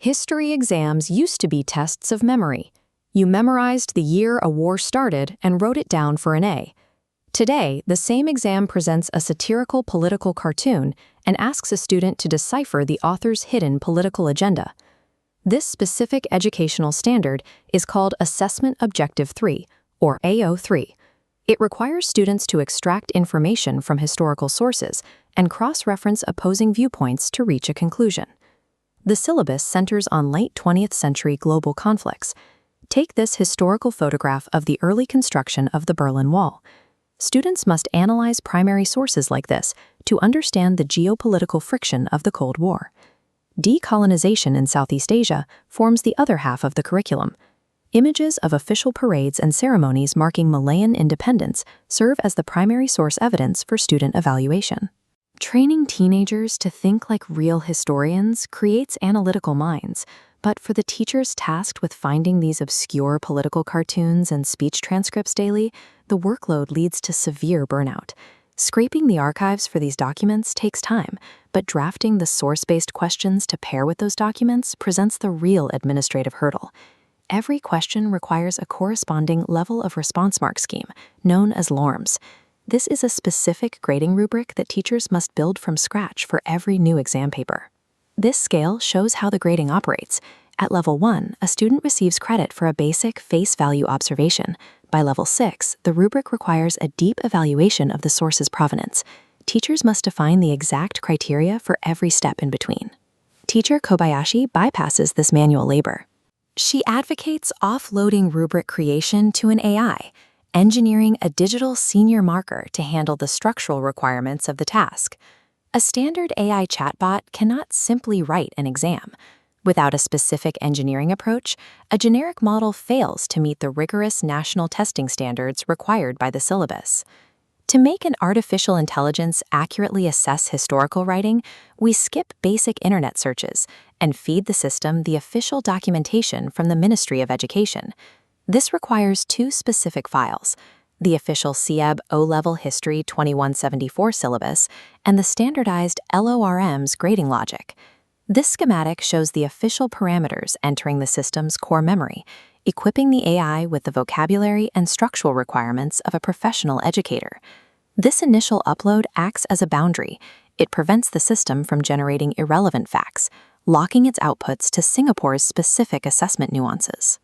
History exams used to be tests of memory. You memorized the year a war started and wrote it down for an A. Today, the same exam presents a satirical political cartoon and asks a student to decipher the author's hidden political agenda. This specific educational standard is called Assessment Objective 3, or AO3. It requires students to extract information from historical sources and cross-reference opposing viewpoints to reach a conclusion. The syllabus centers on late 20th century global conflicts. Take this historical photograph of the early construction of the Berlin Wall. Students must analyze primary sources like this to understand the geopolitical friction of the Cold War. Decolonization in Southeast Asia forms the other half of the curriculum. Images of official parades and ceremonies marking Malayan independence serve as the primary source evidence for student evaluation. Training teenagers to think like real historians creates analytical minds, but for the teachers tasked with finding these obscure political cartoons and speech transcripts daily, the workload leads to severe burnout. Scraping the archives for these documents takes time, but drafting the source-based questions to pair with those documents presents the real administrative hurdle. Every question requires a corresponding level of response mark scheme, known as LORMs. This is a specific grading rubric that teachers must build from scratch for every new exam paper. This scale shows how the grading operates. At level 1, a student receives credit for a basic face value observation. By level 6, the rubric requires a deep evaluation of the source's provenance. Teachers must define the exact criteria for every step in between. Teacher Kobayashi bypasses this manual labor. She advocates offloading rubric creation to an AI, engineering a digital senior marker to handle the structural requirements of the task. A standard AI chatbot cannot simply write an exam. Without a specific engineering approach, a generic model fails to meet the rigorous national testing standards required by the syllabus. To make an artificial intelligence accurately assess historical writing, we skip basic internet searches and feed the system the official documentation from the Ministry of Education. This requires two specific files: the official CEB O-Level History 2174 syllabus and the standardized LORMs grading logic. This schematic shows the official parameters entering the system's core memory, equipping the AI with the vocabulary and structural requirements of a professional educator. This initial upload acts as a boundary. It prevents the system from generating irrelevant facts, locking its outputs to Singapore's specific assessment nuances.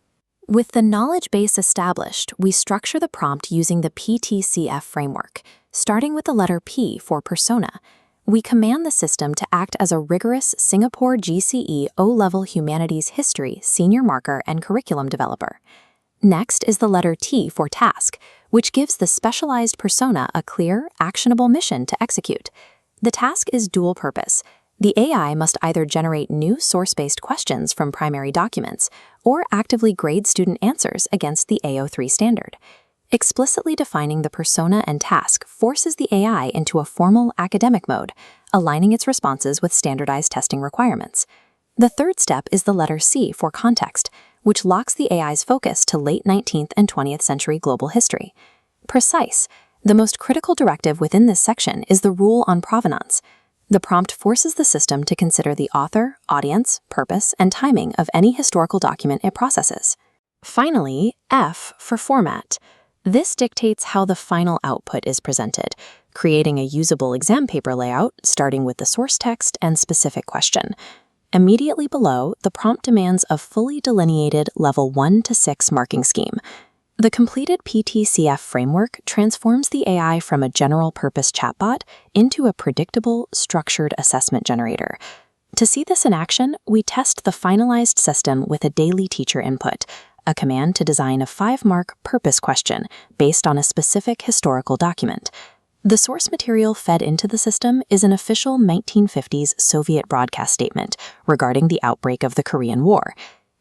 With the knowledge base established, we structure the prompt using the PTCF framework, starting with the letter P for persona. We command the system to act as a rigorous Singapore GCE O-Level Humanities History senior marker and curriculum developer. Next is the letter T for task, which gives the specialized persona a clear, actionable mission to execute. The task is dual purpose. The AI must either generate new source-based questions from primary documents or actively grade student answers against the AO3 standard. Explicitly defining the persona and task forces the AI into a formal academic mode, aligning its responses with standardized testing requirements. The third step is the letter C for context, which locks the AI's focus to late 19th and 20th century global history. Precise. The most critical directive within this section is the rule on provenance. The prompt forces the system to consider the author, audience, purpose, and timing of any historical document it processes. Finally, F for format. This dictates how the final output is presented, creating a usable exam paper layout starting with the source text and specific question. Immediately below, the prompt demands a fully delineated level 1 to 6 marking scheme. The completed PTCF framework transforms the AI from a general-purpose chatbot into a predictable, structured assessment generator. To see this in action, we test the finalized system with a daily teacher input, a command to design a 5-mark purpose question based on a specific historical document. The source material fed into the system is an official 1950s Soviet broadcast statement regarding the outbreak of the Korean War.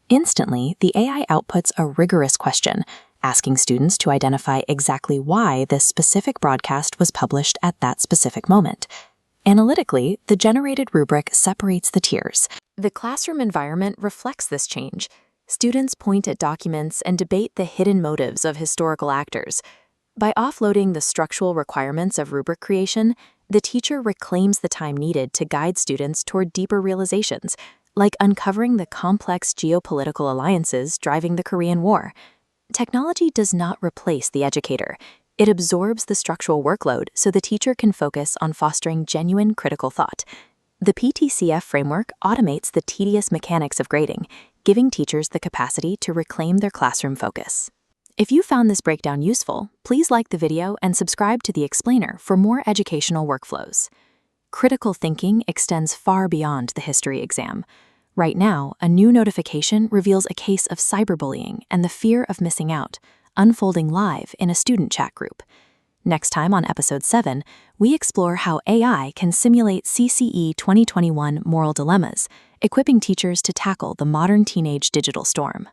Instantly, the AI outputs a rigorous question, asking students to identify exactly why this specific broadcast was published at that specific moment. Analytically, the generated rubric separates the tiers. The classroom environment reflects this change. Students point at documents and debate the hidden motives of historical actors. By offloading the structural requirements of rubric creation, the teacher reclaims the time needed to guide students toward deeper realizations, like uncovering the complex geopolitical alliances driving the Korean War. Technology does not replace the educator. It absorbs the structural workload so the teacher can focus on fostering genuine critical thought. The PTCF framework automates the tedious mechanics of grading, giving teachers the capacity to reclaim their classroom focus. If you found this breakdown useful, please like the video and subscribe to The Explainer for more educational workflows. Critical thinking extends far beyond the history exam. Right now, a new notification reveals a case of cyberbullying and the fear of missing out, unfolding live in a student chat group. Next time on Episode 7, we explore how AI can simulate CCE 2021 moral dilemmas, equipping teachers to tackle the modern teenage digital storm.